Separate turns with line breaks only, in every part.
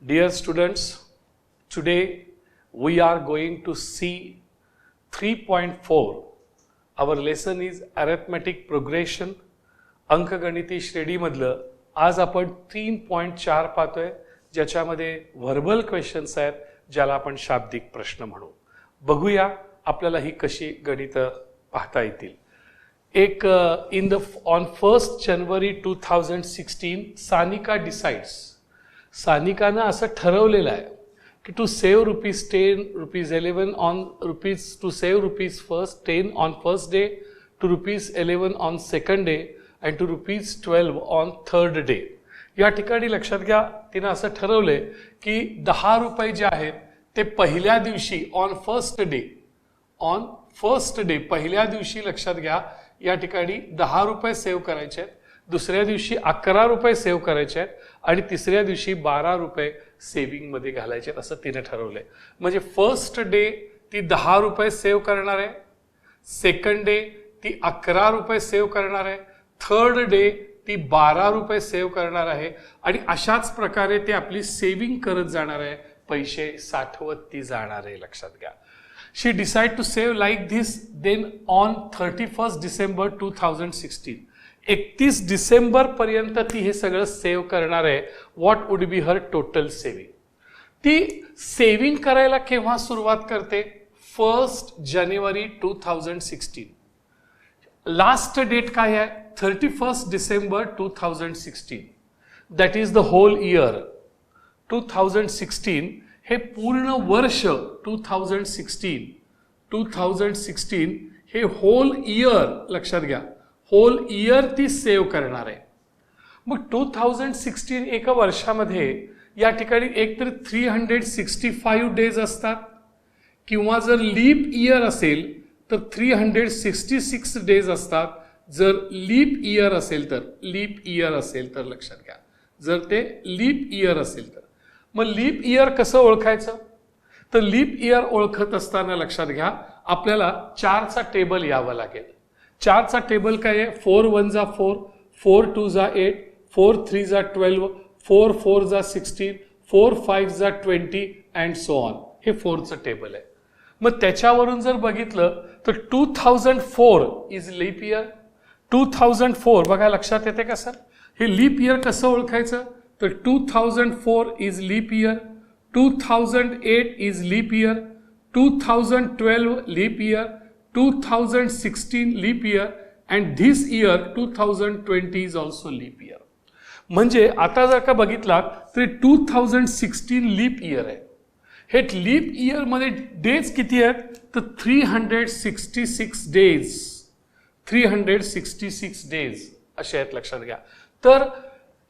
Dear students, today we are going to see 3.4. Our lesson is arithmetic progression. अंकगणिती श्रेणीमधलं आज आपण 3.4 पाहतोय, ज्याच्यामध्ये verbal questions आहेत, ज्याला आपण शाब्दिक प्रश्न म्हणू. बघूया आपल्याला ही कशी गणित पाहता येतील. एक on 1st January 2016 Sanika decides. सानिकानं असं ठरवलेलं आहे की to save ₹10, ₹11 on to save ₹10 on first day, to ₹11 on second day and to ₹12 on third day. या ठिकाणी लक्षात घ्या, तिनं असं ठरवलंय की ₹10 जे आहेत ते पहिल्या दिवशी ऑन फर्स्ट डे पहिल्या दिवशी लक्षात घ्या, या ठिकाणी ₹10 सेव्ह करायचे आहेत, दुसऱ्या दिवशी ₹11 सेव्ह करायचे आहेत आणि तिसऱ्या दिवशी ₹12 सेव्हिंग मध्ये घालायचे आहेत, असं तिने ठरवलंय. म्हणजे फर्स्ट डे ती ₹10 सेव्ह करणार आहे, सेकंड डे ती ₹11 सेव्ह करणार आहे, थर्ड डे ती ₹12 सेव्ह करणार आहे आणि अशाच प्रकारे ते आपली सेव्हिंग करत जाणार आहे, पैसे साठवत ती जाणार आहे. लक्षात घ्या. She decided to save like this. Then on 31st December 2016, 31 December पर्यंत ती हे सगळं सेव्ह करणार आहे. What would be her total saving. ती सेव्हिंग करायला केव्हा सुरुवात करते? 1st January 2016. लास्ट डेट काय आहे? 31st December 2016. That is the whole year. 2016 हे पूर्ण वर्ष 2016 हे होल इयर लक्षात घ्या, होल इयर ती सेव्ह करणार आहे. मग 2016 एका वर्षामध्ये या ठिकाणी एकतर 365 डेज असतात किंवा जर लीप इयर असेल तर 366 डेज असतात. जर लीप इयर असेल तर लक्षात घ्या, जर ते लीप इयर असेल तर. मग लीप इयर कसं ओळखायचं? तर लीप इयर ओळखत असताना लक्षात घ्या, आपल्याला 4चा टेबल यावं लागेल. 4चा टेबल काय आहे? 4 1 जा 4, 4 2 जा 8, 4 3 जा 12, 4 4 जा 16, 4 5 जा 20 अँड सो ऑन. हे 4चं टेबल आहे. मग त्याच्यावरून जर बघितलं तर 2004 इज लीप इयर. 2004 बघा, लक्षात येते का सर? हे लीप इयर कसं ओळखायचं? तर 2004 is leap year, 2008 is leap year, 2012 leap year, 2016 leap year and this year 2020 is also leap year. म्हणजे आता जर का बघितला तर 2016 लीप इयर आहे. हे लीप इयर मध्ये डेज किती आहेत? तर 366 डेज. 366 डेज असे आहेत, लक्षात घ्या. तर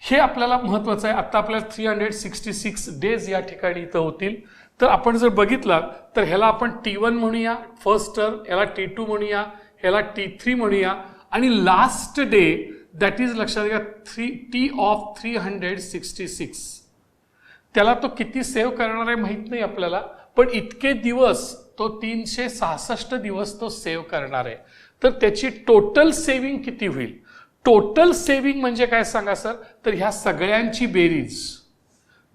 हे आपल्याला महत्वाचं आहे. आता आपल्याला 366 डेज या ठिकाणी इथं होतील. तर आपण जर बघितला तर ह्याला आपण T1 म्हणूया फर्स्ट टर्म, ह्याला T2 म्हणूया, ह्याला T3 म्हणूया आणि लास्ट डे दॅट इज लक्षात घ्या T ऑफ 366. त्याला तो किती सेव्ह करणार आहे माहित नाही आपल्याला, पण इतके दिवस तो 366 दिवस तो सेव्ह करणार आहे. तर त्याची टोटल सेव्हिंग किती होईल? टोटल सेव्हिंग म्हणजे काय सांगा सर? तर ह्या सगळ्यांची बेरीज.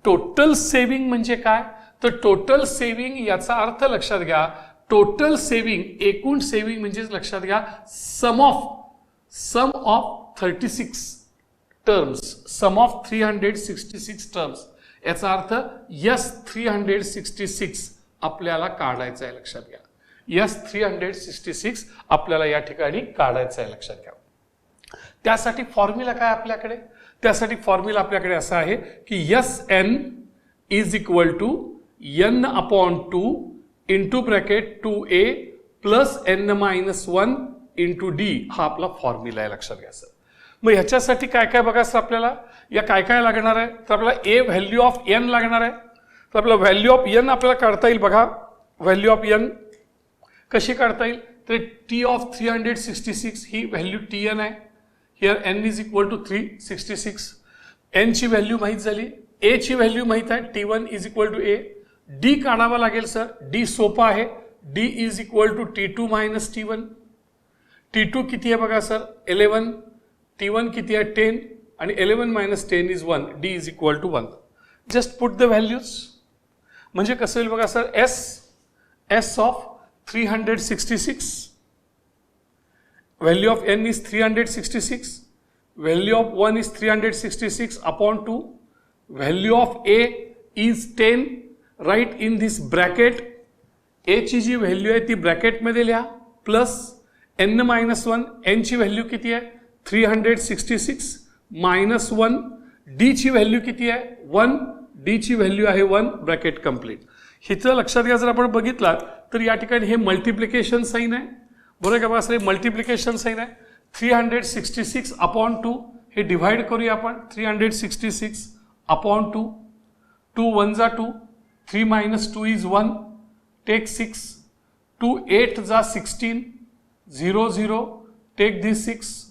टोटल सेव्हिंग म्हणजे काय? तर टोटल सेव्हिंग याचा अर्थ लक्षात घ्या, टोटल सेव्हिंग एकूण सेव्हिंग म्हणजे लक्षात घ्या sum of 36 terms, sum of 366 terms. याचा अर्थ यस 366 आपल्याला काढायचं आहे. लक्षात घ्या, यस 366 आपल्याला या ठिकाणी काढायचं आहे. लक्षात घ्या. त्यासाठी फॉर्म्युला काय आपल्याकडे? त्यासाठी फॉर्म्युला आपल्याकडे असा आहे की Sn is equal to n/2 into bracket 2a plus n-1 into d. हा आपला फॉर्म्युला आहे. लक्षात घ्या सर. मग ह्याच्यासाठी काय काय बघा सर, आपल्याला या काय काय लागणार आहे? तर आपल्याला a व्हॅल्यू ऑफ n लागणार आहे. तर आपला व्हॅल्यू ऑफ n आपल्याला काढता येईल. बघा, व्हॅल्यू ऑफ n कशी काढता येईल? तर T ऑफ 366 ही व्हॅल्यू Tn आहे. Here n is equal to 366. n ची व्हॅल्यू माहीत झाली, a ची व्हॅल्यू माहीत आहे, T1 is equal to a. d काढावा लागेल सर. d सोपा आहे, d is equal to T2 minus T1. T2 किती आहे बघा सर? 11. T1 किती आहे? 10 आणि 11 minus 10 is 1. d is equal to 1. Just put the values. म्हणजे कसं होईल बघा sir, S of 366, value of n is 366, value of 1 is 366 upon 2, value of a is 10. Write in this bracket a ची जी value आहे ती ब्रॅकेटमध्ये लिहा, plus n-1, n ची value किती आहे 366, मायनस 1, d ची व्हॅल्यू किती आहे 1, d ची व्हॅल्यू आहे 1, ब्रॅकेट कंप्लीट. हिचं लक्षात घ्या, जर आपण बघितलं तर या ठिकाणी हे मल्टिप्लिकेशन साईन आहे, बरोबर का बघा सर, मल्टिप्लिकेशन साईन आहे. 366 अपॉन 2 हे डिव्हाइड करूया आपण, 366 अपॉन 2, 2 1 जा 2, 3 minus 2 is 1, take 6, 2 8 जा 16, 0 0, take this 6,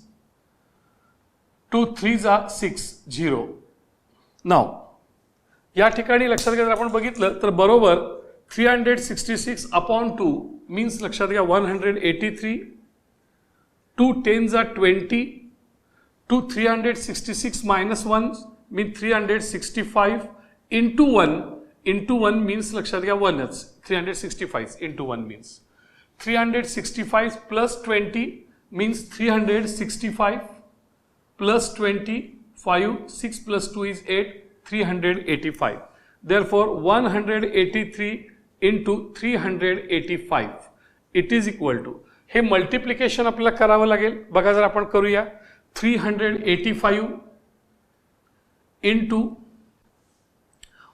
2 3 जा 6, 0. नाव या ठिकाणी लक्षात घ्या, जर आपण बघितलं तर बरोबर 366 अपॉन 2 मीन्स लक्षात घ्या 183, 2 10 जा 20, 2 366 minus 1 means 365 into 1, into 1 means लक्षात घ्या 1च, 365 into 1 means 365 plus 20 means 365 plus 25, 6 plus 2 is 8, 385. Therefore 183 into 385 it is equal to, हे मल्टिप्लिकेशन आपल्याला करावं लागेल. बघा जर आपण करूया, 385 into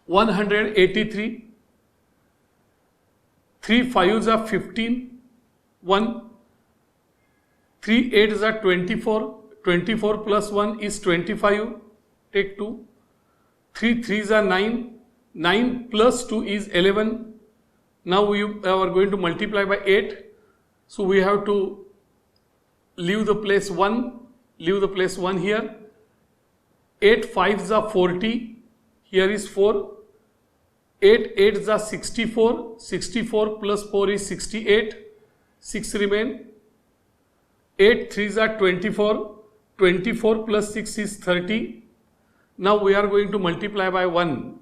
183, 3 5s are 15, 1, 3 8s are 24, 24 plus 1 is 25, take 2, 3 3s are 9, 9 plus 2 is 11. Now we are going to multiply by 8, so we have to leave the place 1, leave the place 1 here. 8 5s are 40, here is 4, 8 8s are 64, 64 plus 4 is 68, 6 remain, 8 3s are 24, 24 plus 6 is 30. Now we are going to multiply by 1,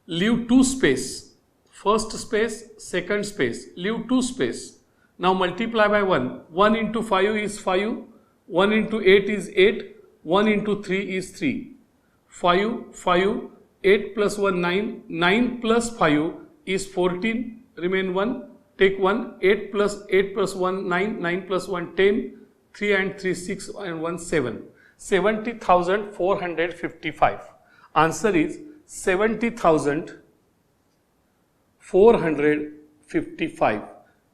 leave 2 space, first space, second space, leave 2 space. Now multiply by 1, 1 into 5 is 5, 1 into 8 is 8, 1 into 3 is 3, 5 5, 8 plus 1 9, 9 plus 5 is 14, remain 1, take 1, 8 plus 1 9, 9 plus 1 10, 3 and 3 6 and 1 7, 70,455. Answer is 70,455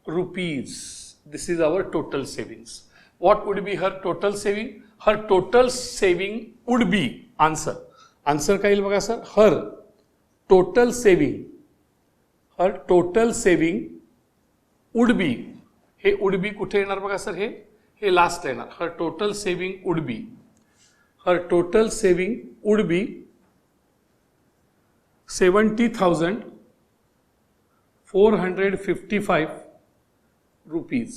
rupees. This is our total savings. What would be her total saving? Her total saving would be, answer काय येईल बघा sir, her total saving would be, हे would be कुठे येणार बघा sir, हे last येणार. her total saving would be 70,455 rupees.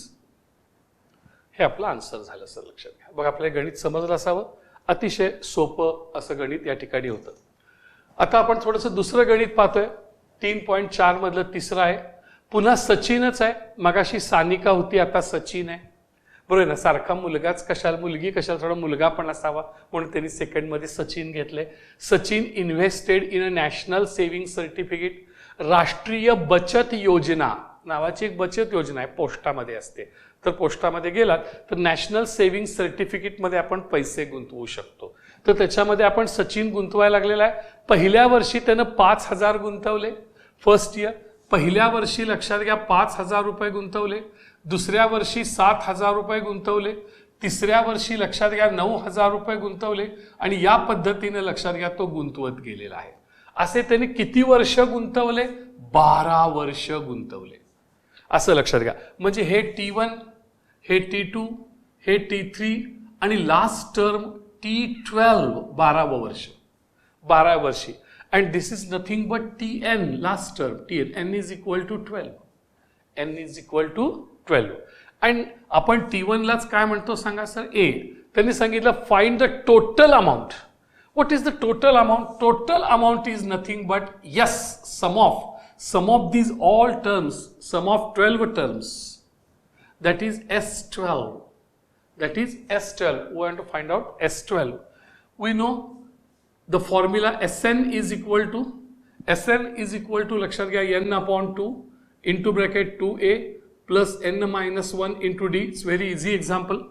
हे आपलं आन्सर झालं सर, लक्षात घ्या. बघा आपल्याला गणित समजलं असावं, अतिशय सोपं असं गणित या ठिकाणी होतं. आता आपण थोडंसं दुसरं गणित पाहतोय, 3.4 मधलं तिसरं आहे. पुन्हा सचिनच आहे, मगाशी सानिका होती, आता सचिन आहे, बरोबर ना. सारखा मुलगाच कशाला, मुलगी कशाला, थोडा मुलगा पण असावा म्हणून त्यांनी सेकंडमध्ये सचिन घेतले. Sachin invested in a national saving certificate, राष्ट्रीय बचत योजना नावाची एक बचत योजना आहे, पोस्टामध्ये असते. तर पोस्टामध्ये गेलात तर नॅशनल सेव्हिंग सर्टिफिकेटमध्ये आपण पैसे गुंतवू शकतो. तर त्याच्यामध्ये आपण सचिन गुंतवायला लागलेला आहे. पहिल्या वर्षी त्यानं 5,000 गुंतवले, फर्स्ट इयर. पहिल्या वर्षी लक्षात घ्या 5,000 रुपये गुंतवले, दुसऱ्या वर्षी 7,000 रुपये गुंतवले, तिसऱ्या वर्षी लक्षात घ्या 9,000 रुपये गुंतवले, आणि या पद्धतीने लक्षात घ्या तो गुंतवत गेलेला आहे. असे त्याने किती वर्ष गुंतवले? 12 वर्ष गुंतवले, असं लक्षात घ्या. म्हणजे हे T1, हे T2, हे T3 आणि लास्ट टर्म T12, 12 वर्षी. And this is nothing but Tn, last term, Tn, n is equal to 12. And आपण T1 लाच काय म्हणतो सांगा सर, A. त्यांनी सांगितलं find the total amount. What is the total amount? Total amount is nothing but, yes, sum of these all terms, sum of 12 terms, that is S12. That is S12. We want to find out S12. We know the formula Sn is equal to लक्षात घ्या n upon 2 into bracket 2a plus n minus 1 into d. It's very easy example.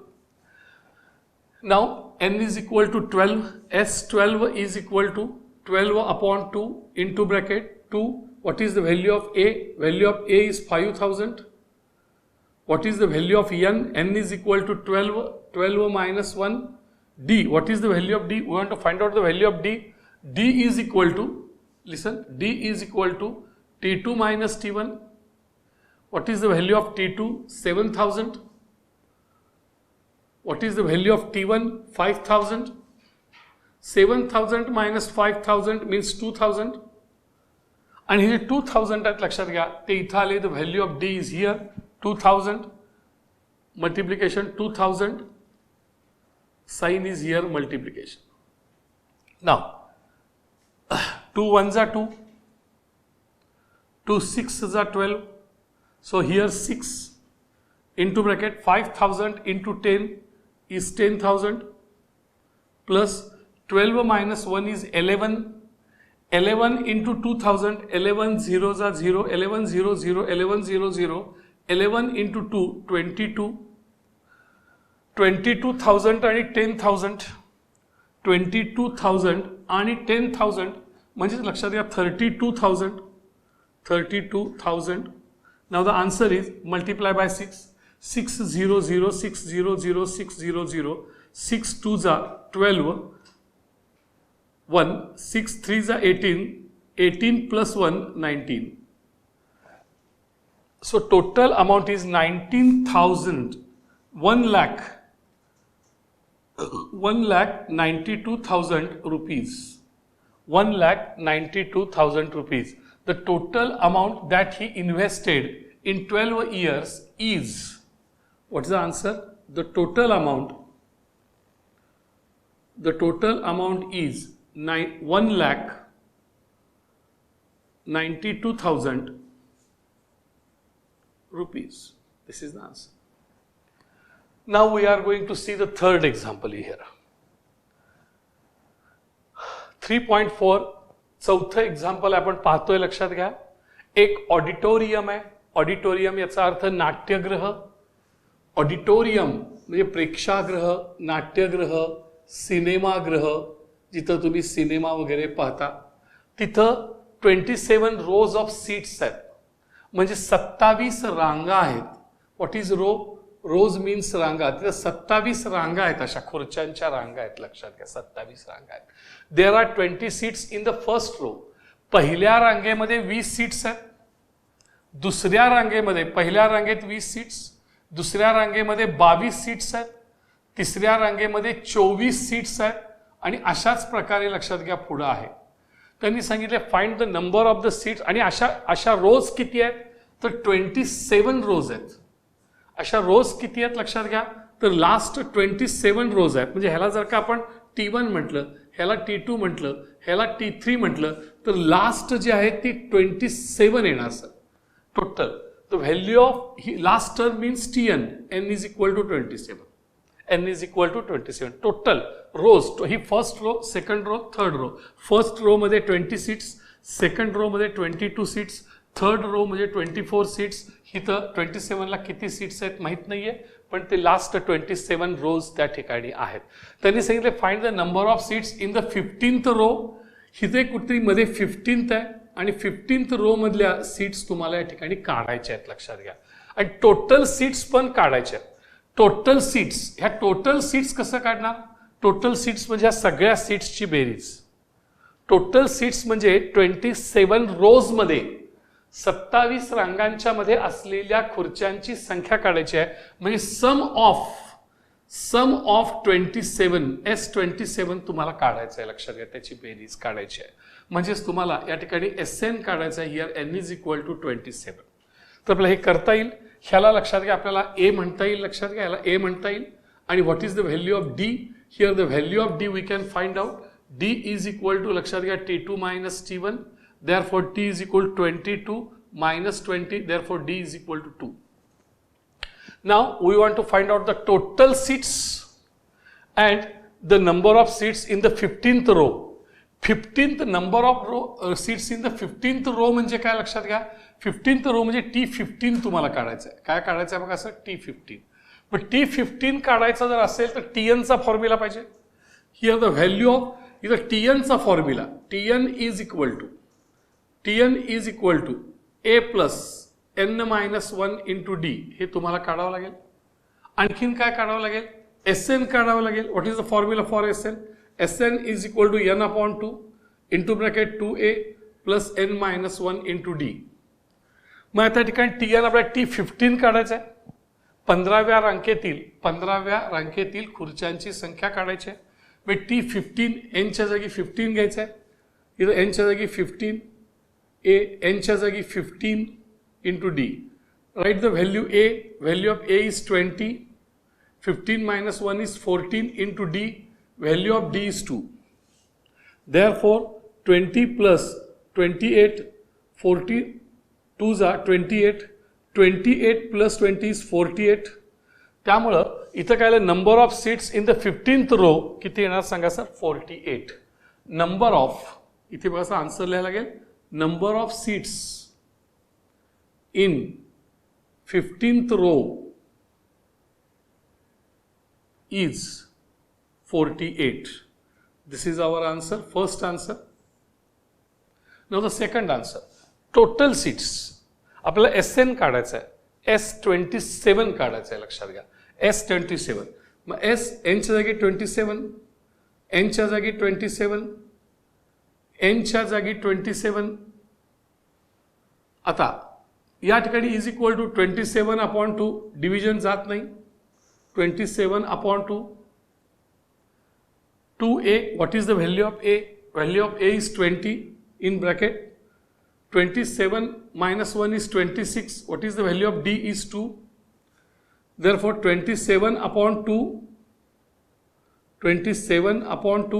Now n is equal to 12. S12 is equal to 12 upon 2 into bracket 2. What is the value of a? Value of a is 5000. What is the value of n? N is equal to 12. 12 minus 1. D. What is the value of d? We want to find out the value of d. D is equal to, listen, d is equal to T2 minus T1. What is the value of T2? 7000. What is the value of T1? 5000. 7000 minus 5000 means 2000. And here 2000 at लक्षात घ्या ते इथं आले. The value of D is here 2000. Multiplication 2000. Sign is here multiplication. Now 2 1s are 2. 2 6s are 12. So here 6 into bracket 5000 into 10 is 10,000 plus 12 minus 1 is 11. 11 into 2000, 11 zeros are 0, 11 0 0, 11 0 0, 11 into 2, 22. 22,000 आणि 10,000. 22,000 आणि 10,000 म्हणजे लक्षात घ्या 32,000. 32,000. Now the answer is multiply by 6. 6 0 0 6 0 0 6 0 0. 6 2s are 12. 1 6 3s are 18. 18 plus 1 19. So total amount is 19,000. 1,92,000 rupees. 1,92,000 rupees. The total amount that he invested in 12 years is, what is the answer? The total amount is 1,92,000 rupees. This is the answer. Now we are going to see the third example here. 3.4 चौथं example आपण पाहतोय. लक्षात घ्या एक auditorium आहे. Auditorium याचा अर्थ नाट्यगृह. ऑडिटोरियम म्हणजे प्रेक्षागृह, नाट्यगृह, सिनेमागृह, जिथं तुम्ही सिनेमा वगैरे पाहता. तिथं 27 रोज ऑफ सीट्स आहेत, म्हणजे 27 रांगा आहेत. What is row? Rows means रांगा. तिथं 27 रांगा आहेत, अशा खुर्च्यांच्या रांगा आहेत. लक्षात घ्या 27 रांगा आहेत. There are 20 seats in the first row. पहिल्या रांगेमध्ये 20 सीट्स आहेत. दुसऱ्या रांगेमध्ये, पहिल्या रांगेत 20 सीट्स, दुसऱ्या रांगेमध्ये 22 सीट्स आहेत, तिसऱ्या रांगेमध्ये 24 सीट्स आहेत आणि अशाच प्रकारे लक्षात घ्या पुढे आहे. त्यांनी सांगितले find the number of the seats. आणि अशा रोज किती आहेत? तर 27 रोज आहेत. अशा रोज किती आहेत लक्षात घ्या? तर लास्ट 27 रोज आहेत. म्हणजे ह्याला जर का आपण T1 म्हटलं, ह्याला T2 म्हटलं, ह्याला T3 म्हटलं, तर लास्ट जे आहे ती 27 येणार sir total. The value of last term means Tn. n is equal to 27. n is equal to 27. Total rows, ही first row, second row, third row. First row मध्ये 20 सीट्स, सेकंड रो मध्ये 22 seats, third row मध्ये 24 seats. इथं 27ला किती seats आहेत माहीत नाहीये, पण ते लास्ट 27 रोज त्या ठिकाणी आहेत. त्यांनी सांगितले find the number of seats in the 15th row. इथे कुठेतरी मध्ये 15th आहे आणि 15th रो मधल्या सीट्स तुम्हाला या ठिकाणी काढायच्या आहेत. लक्षात घ्या. आणि टोटल सीट्स पण काढायच्या आहेत. टोटल सीट्स, ह्या टोटल सीट्स कसं काढणार? टोटल सीट्स म्हणजे ह्या सगळ्या सीट्सची बेरीज. टोटल सीट्स म्हणजे 27 रोज मध्ये 27 रांगांच्या मध्ये असलेल्या खुर्च्यांची संख्या काढायची आहे. म्हणजे सम ऑफ 27 S27 तुम्हाला काढायचं आहे. लक्षात घ्या त्याची बेरीज काढायची आहे. म्हणजेच तुम्हाला या ठिकाणी Sn काढायचं आहे. Here n is equal to 27. तर आपल्याला हे करता येईल. ह्याला लक्षात घ्या आपल्याला A म्हणता येईल. लक्षात घ्या याला A म्हणता येईल. आणि what is the value of D? Here the value of D we can find out. D is equal to, लक्षात घ्या, T2 minus T1, therefore T is equal to 22 minus 20, therefore D is equal to 2. Now we want to find out the total seats and the number of seats in the 15th row. 15th number of seats in the 15th row म्हणजे काय लक्षात घ्या, 15th row म्हणजे T15 तुम्हाला काढायचं आहे. काय काढायचं आहे बघा सर, T15. पण T15 काढायचा जर असेल तर Tn चा फॉर्म्युला पाहिजे. हिअर द व्हॅल्यू ऑफ इथं Tn चा formula, Tn is equal to A plus n minus 1 into D, हे तुम्हाला काढावं लागेल. आणखीन काय काढावं लागेल, Sn काढावं लागेल. What is the formula for Sn? Sn is equal to n upon 2 into bracket 2a plus n minus 1 into D. मग आता ठिकाणी Tn आपल्याला T15 काढायचं आहे. 15व्या रांकेतील खुर्च्यांची संख्या काढायची आहे. मग T15 n च्या जागी 15 घ्यायचं आहे. इथं n च्या जागी 15, n च्या जागी 15 into D. Write the value A. Value of A is 20. 15 minus 1 is 14 into D. Value of D is 2. Therefore, 20 plus 28, 40, 2s are 28. 28 plus 20 is 48. त्यामुळं इथं काय, number of seats in the 15th row किती येणार सांगा sir, 48. Number of, इथे बघा answer लिहायला लागेल, number of seats in 15th row is 48. This is our answer, first answer. Now the second answer, total seats. आपल्याला Sn काढायचं आहे, S27 काढायचं आहे, लक्षात घ्या, S27. मग S n च्या जागी 27, n च्या जागी 27, n च्या जागी 27. आता या ठिकाणी is equal to 27 upon 2, division जात नाही, 27 upon 2, 2a. What is the value of A? Value of A is 20 in bracket, 27 minus 1 is 26. What is the value of D is 2. Therefore 27 upon 2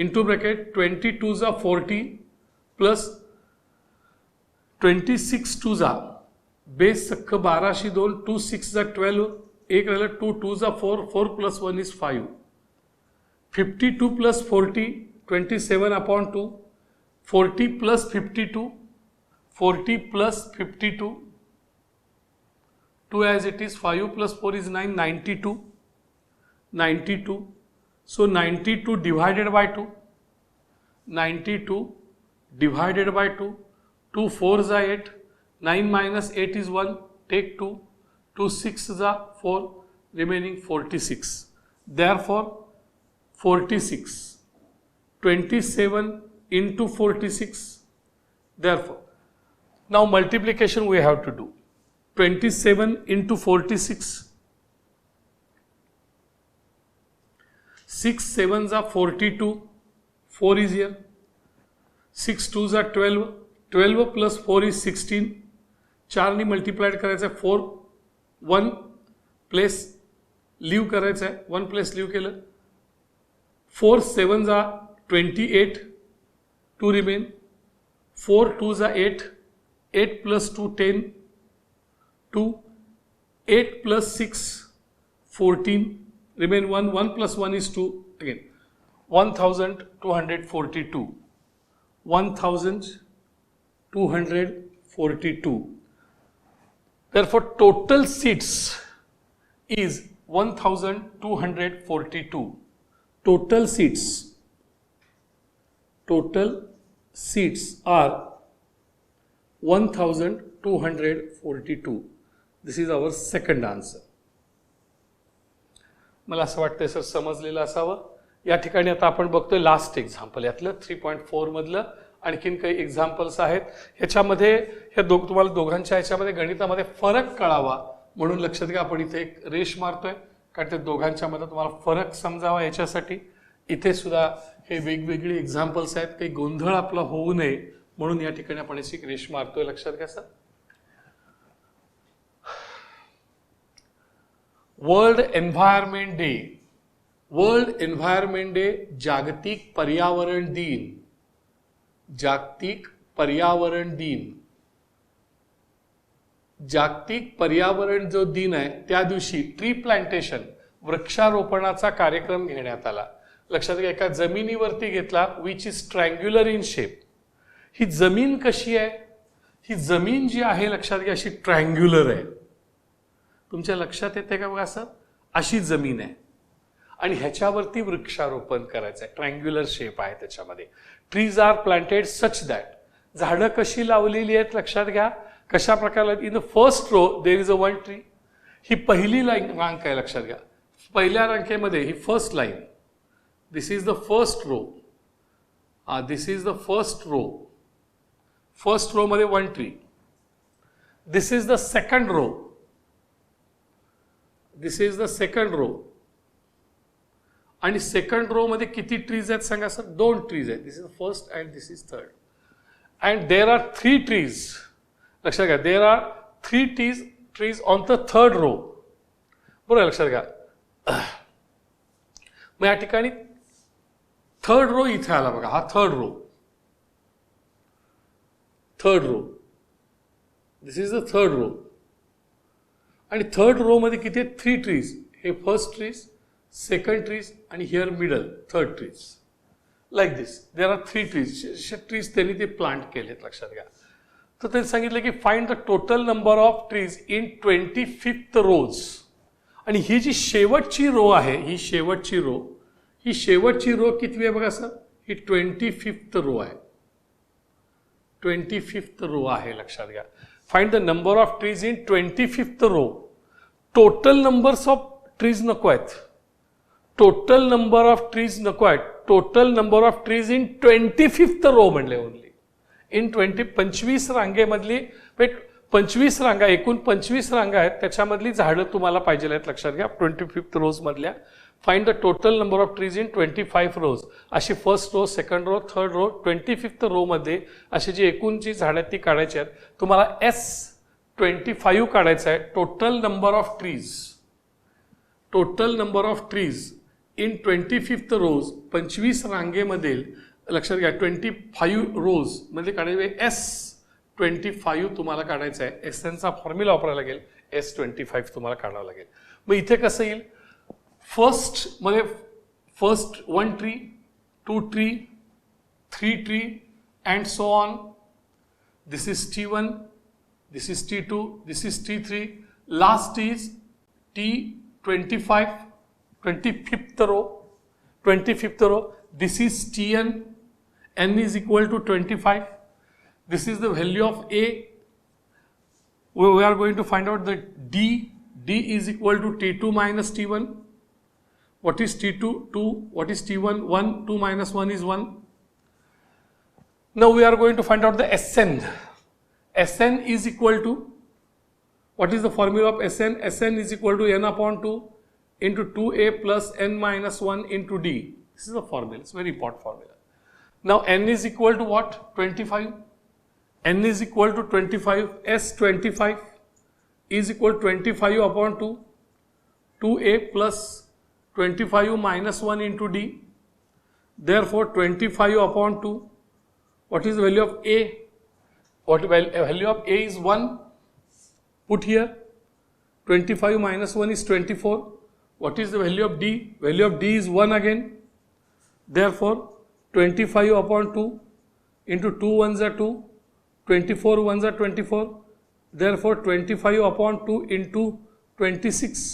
into bracket 22s are 40 plus 26 2s are base सक्क 12 she 2, 2 6 are 12, एक राहिलं 2 2s are 4, 4 plus 1 is 5. 52 plus 40, 27 upon 2, 40 plus 52, 40 plus 52, 2 as it is, 5 plus 4 is 9, 92, 92. So 92 divided by 2, 92 divided by 2, 2 4s are 8, 9 minus 8 is 1, take 2, 2 6s are 4, remaining 46. Therefore 46, 27 into 46, therefore now multiplication we have to do. 27 into 46, 6 7s are 42, 4 is here, 6 2s are 12, 12 plus 4 is 16, 4 ने multiplied करायचं आहे, 4 1 place leave करायचं आहे, 1 place leave केलं, 4 7s are 28, 2 remain, 4 2s are 8, 8 plus 2 10, 2, 8 plus 6 14, remain 1, 1 plus 1 is 2, again 1242, 1242. Therefore total seats is 1242. Total seats are 1242. This is our second answer. मला असं वाटतंय sir समजलेलं असावं. या ठिकाणी आता आपण बघतोय लास्ट एक्झाम्पल, यातलं 3.4 मधलं आणखीन काही एक्झाम्पल्स आहेत. ह्याच्यामध्ये तुम्हाला दोघांच्या ह्याच्यामध्ये गणितामध्ये फरक कळावा म्हणून लक्षात घ्या, आपण इथे एक रेष मारतोय, कारण ते दोघांच्या मध्ये तुम्हाला फरक समजावा याच्यासाठी. इथे सुद्धा हे वेगवेगळे एक्झाम्पल्स आहेत, काही गोंधळ आपला होऊ नये म्हणून या ठिकाणी आपण एक रेष मारतोय, लक्षात घ्या sir. World environment day world environment day, जागतिक पर्यावरण दिन, जागतिक पर्यावरण दिन. जागतिक पर्यावरण जो दिन आहे त्या दिवशी ट्री प्लांटेशन, वृक्षारोपणाचा कार्यक्रम घेण्यात आला. लक्षात घ्या, एका जमिनीवरती घेतला which is triangular in shape. ही जमीन कशी आहे? ही जमीन जी आहे लक्षात घ्या अशी ट्रँग्युलर आहे. तुमच्या लक्षात येते का बघा सर? अशी जमीन आहे आणि ह्याच्यावरती वृक्षारोपण करायचं आहे. ट्रँग्युलर शेप आहे त्याच्यामध्ये. Trees are planted such that. झाडं कशी लावलेली आहेत लक्षात घ्या. कशा प्रकारे? In the first row there is a one tree. ही पहिली लाईन रांक आहे लक्षात घ्या. पहिल्या रांकेमध्ये ही first line. This is the first row. This is the first row. First row मध्ये one tree. This is the second row. This is the second row. आणि सेकंड रो मध्ये किती ट्रीज आहेत सांगा सर? 2 ट्रीज आहेत. This is first and this is third. And there are 3 trees. लक्षात घ्या, there are 3 trees on the third row. बरोबर लक्षात घ्या. मग या ठिकाणी थर्ड रो इथे आला बघा. हा third row. Third row. This is the third row. आणि थर्ड रो मध्ये किती आहेत? 3 ट्रीज. हे फर्स्ट ट्रीज, सेकंड ट्रीज आणि here middle third trees. Like this there are 3 trees. Trees त्यांनी ते प्लांट केलेत लक्षात घ्या. तर त्यांनी सांगितलं की find the total number of trees in 25th रोज. आणि ही जी शेवटची रो आहे, ही शेवटची रो, ही शेवटची रो किती आहे बघा सर? ही 25th रो आहे. 25th रो आहे लक्षात घ्या. Find the number of trees in 25th row. Total numbers of trees नको आहेत. टोटल नंबर ऑफ ट्रीज नको आहेत. Total number of trees in 25th row म्हणले ओनली. इन 25 रांगेमधली 25 रांगा, एकूण 25 रांगा आहेत त्याच्यामधली झाडं तुम्हाला पाहिजे आहेत लक्षात घ्या 25th रोज मधल्या. Find the total number of trees in 25 rows. अशी first row, second row, third row, 25th row मध्ये अशी जी एकूण जी झाडं आहेत ती काढायची आहेत. तुम्हाला S25 काढायचं आहे. Total number of trees. Total number of trees in 25th रोज, 25 रांगेमधील लक्षात घ्या 25 रोज मध्ये काढायचे S25 तुम्हाला काढायचं आहे. एसएनचा फॉर्म्युला वापरायला लागेल. S25 तुम्हाला काढावं लागेल. मग इथे कसं येईल? फर्स्ट मध्ये first 1 tree, 2 tree, 3 tree and so on. This is T1, this is T2, this is T3. Last is T25, 25th row, 25th row. This is Tn. N is equal to 25. This is the value of A. We are going to find out that D. D is equal to T2 minus T1. What is T2? 2. What is T1? 1. 2 minus 1 is 1. Now we are going to find out the Sn. Sn is equal to, what is the formula of Sn? Sn is equal to n upon 2 into 2a plus n minus 1 into d. This is the formula. It's a very important formula. Now n is equal to what? 25. N is equal to 25. S25 is equal to 25 upon 2. 2a plus 25 minus 1 into d. Therefore 25 upon 2. What is the value of a? What value of a is 1. Put here. 25 minus 1 is 24. What is the value of d? Value of d is 1 again. Therefore 25 upon 2 into 2 ones are 2, 24 ones are 24. Therefore 25 upon 2 into 26.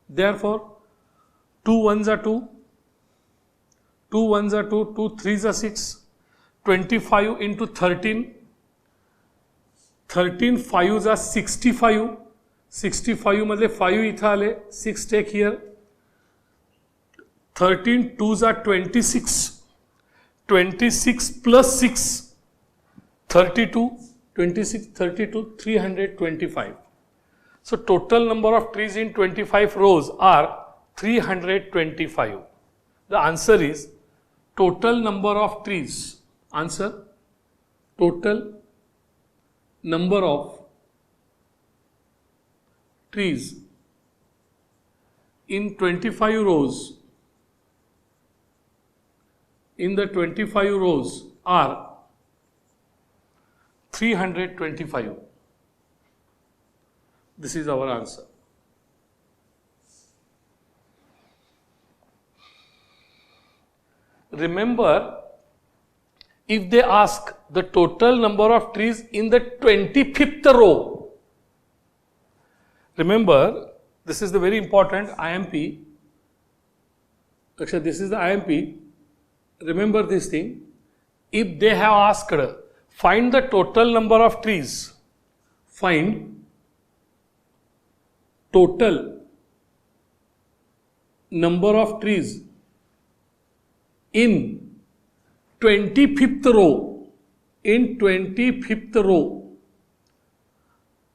Therefore 2 ones are 2, 2 ones are 2, 2 threes are 6. 25 into 13, 13 5s are 65. 65 मध्ये 5 इथं आले, 6 take here. 13 2s are 26. 26 plus 6, 32. 26, 32, 325. So total number of trees in 25 rows are 325. The answer is total number of trees. Answer: total number of trees in 25 rows in the 25 rows are 325. This is our answer. Remember, if they ask the total number of trees in the 25th row, remember, this is the very important IMP. Actually, this is the IMP. Remember this thing. If they have asked, find the total number of trees, find total number of trees in 25th row, in 25th row,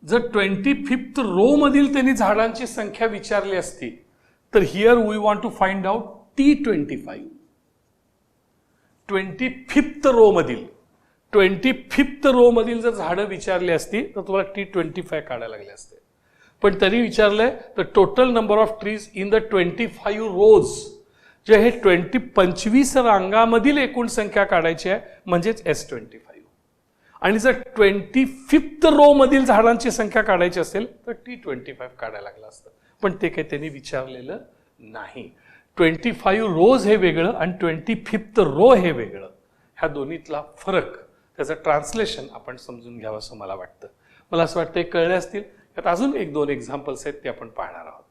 जर 25th row मधील त्यांनी झाडांची संख्या विचारली असती तर here we want to find out T25. 25th row मधील 25th row मधील जर झाडं विचारली असती तर तुम्हाला T25 काढायला लागले असते. पण तरी विचारलंय the total number of trees in the 25 rows, जे हे 25 रांगामधील एकूण संख्या काढायची आहे, म्हणजेच S25. आणि जर 25th रो मधील झाडांची संख्या काढायची असेल तर T25 काढायला लागला असतं. पण ते काही त्यांनी विचारलेलं नाही. 25 रोज हे वेगळं आणि 25th रो हे वेगळं. ह्या दोन्हीतला फरक, त्याचं ट्रान्सलेशन आपण समजून घ्यावं असं मला वाटतं. मला असं वाटतं कळले असतील. यात अजून 1-2 एक्झाम्पल्स आहेत ते आपण पाहणार आहोत.